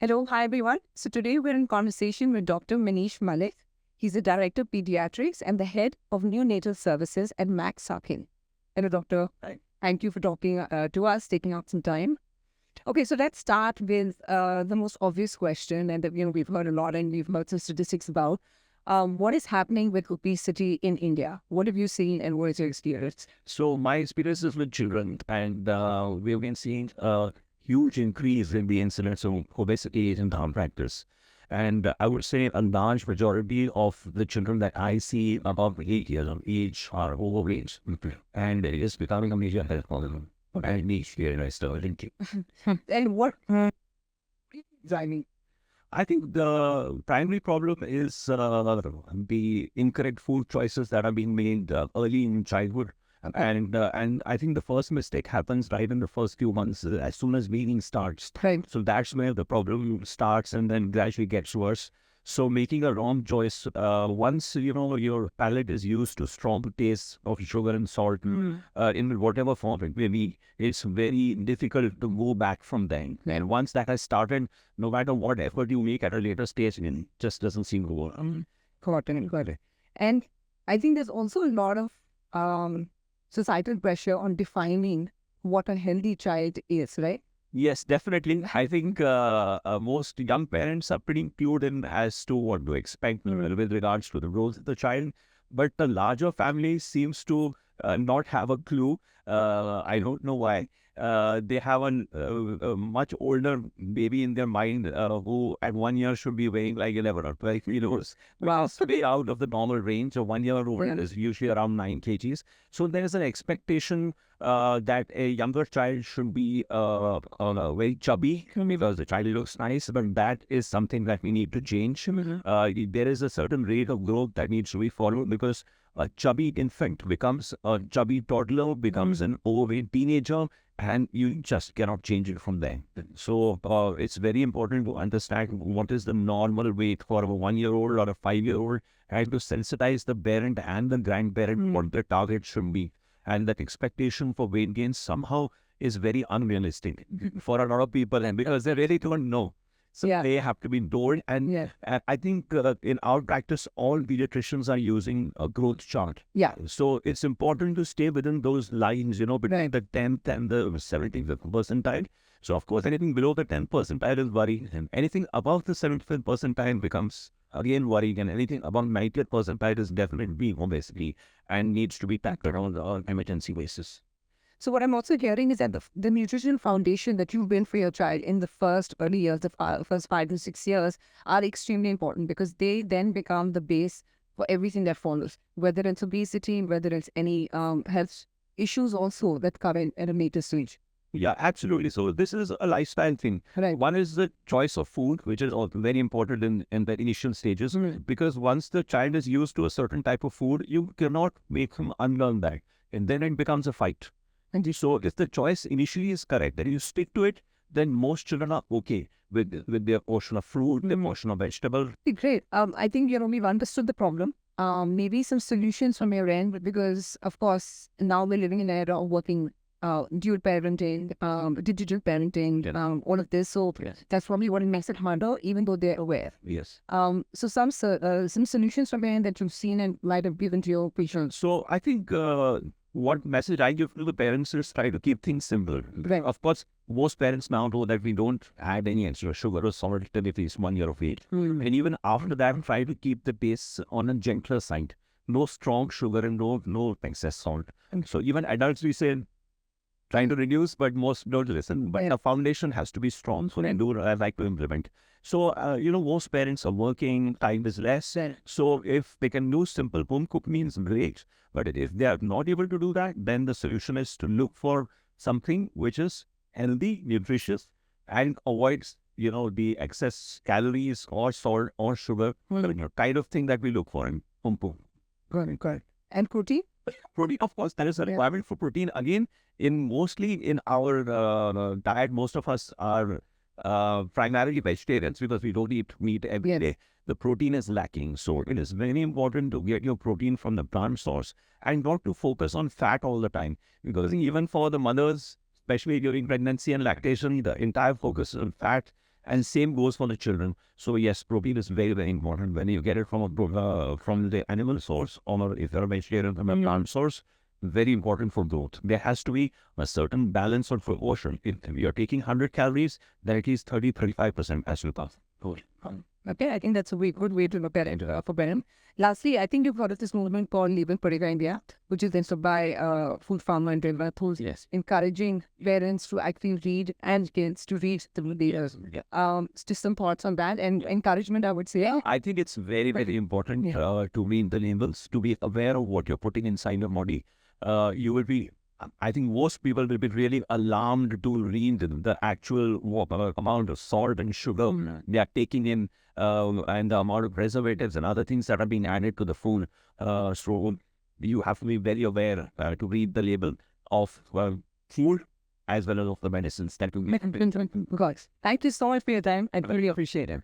Hello, hi everyone. So today we're in conversation with Dr. Manish Malik. He's the Director of Pediatrics and the Head of Neonatal Services at Max Sakin. Hello, Doctor. Hi. Thank you for talking to us, taking out some time. Okay, so let's start with the most obvious question, and we've heard a lot, and we've heard some statistics about what is happening with obesity in India. What have you seen, and what is your experience? So my experience is with children, and we've been seeing a huge increase in the incidence of obesity in town practice. And I would say a large majority of the children that I see above 8 years of age are overweight, and it is becoming a major health problem. And niche here, I still think. And what? I mean, I think the primary problem is the incorrect food choices that are being made early in childhood. And I think the first mistake happens right in the first few months, as soon as weaning starts. right. So that's where the problem starts and then gradually gets worse. So making a wrong choice, once your palate is used to strong taste of sugar and salt, in whatever form it may be, it's very difficult to go back from there. And once that has started, no matter what effort you make at a later stage, it just doesn't seem to work. Got it. And I think there's also a lot of societal pressure on defining what a healthy child is, right? Yes, definitely. I think most young parents are pretty clued in as to what to expect with regards to the growth of the child. But the larger family seems to not have a clue. I don't know why. They have a much older baby in their mind who at 1 year should be weighing like 11 or 12 kilos. Wow. It's way out of the normal range. A 1 year old is usually around 9 kgs. So there's an expectation that a younger child should be very chubby because the child looks nice, but that is something that we need to change. There is a certain rate of growth that needs to be followed because a chubby infant becomes a chubby toddler, becomes an overweight teenager, and you just cannot change it from there. So it's very important to understand what is the normal weight for a 1 year old or a 5 year old, and to sensitize the parent and the grandparent what the target should be. And that expectation for weight gain somehow is very unrealistic for a lot of people, and because they really don't know. So they have to be told. And I think in our practice, all pediatricians are using a growth chart. Yeah. So it's important to stay within those lines, between the 10th and the 75th percentile. So of course, anything below the 10th percentile is worrying, and anything above the 75th percentile becomes again worrying, and anything above 90th percentile is definitely obesity and needs to be tackled on an emergency basis. So what I'm also hearing is that the nutrition foundation that you've been for your child in the first early years, the first 5 to 6 years, are extremely important because they then become the base for everything that follows, whether it's obesity, whether it's any health issues also that come in at a later stage. Yeah, absolutely. So this is a lifestyle thing. Right. One is the choice of food, which is also very important in the initial stages, because once the child is used to a certain type of food, you cannot make him unlearn that. And then it becomes a fight. And so if the choice initially is correct, then you stick to it, then most children are okay with their portion of fruit, their portion of vegetable. Great. I think, we've understood the problem. Maybe some solutions from your end, because, of course, now we're living in an era of working dual parenting, digital parenting, all of this. So that's probably what makes it harder, even though they're aware. Yes. So some solutions from your end that you've seen and might have given to your patients. So I think what message I give to the parents is try to keep things simple. Right. Of course, most parents now know that we don't add any extra sugar or salt till at least 1 year of age. And even after that, try to keep the pace on a gentler side. No strong sugar and no excess salt. And so even adults, we say, trying to reduce, but most don't listen. But the foundation has to be strong, so they do like to implement. So, most parents are working, time is less. So if they can do simple home cooked meals, great. But if they are not able to do that, then the solution is to look for something which is healthy, nutritious, and avoids, the excess calories or salt or sugar, kind of thing that we look for in home cooked. Correct. And protein? Protein, of course, there is a requirement for protein. Again, mostly in our diet, most of us are primarily vegetarians because we don't eat meat every day. The protein is lacking. So it is very important to get your protein from the plant source and not to focus on fat all the time. Because even for the mothers, especially during pregnancy and lactation, the entire focus on fat And same goes for the children. So yes, protein is very, very important. When you get it from from the animal source, or if you're a vegetarian from a plant source, very important for growth. There has to be a certain balance or proportion. If you're taking 100 calories, then at least 30-35% has to pass. Okay, I think that's a good way to look at it for parents. Lastly, I think you've heard of this movement called Label Pariga India, which is inspired by Food Farmer and River, who's Yes. encouraging parents to actually read and kids to read the labels. Yeah. Just some thoughts on that and encouragement, I would say. I think it's very, very important to read the labels, to be aware of what you're putting inside your body. You will be, I think most people will be really alarmed to read the actual amount of salt and sugar they are taking in, and the amount of preservatives and other things that are being added to the food. So you have to be very aware to read the label of food as well as of the medicines that you get. Guys, thank you so much for your time. I really appreciate it.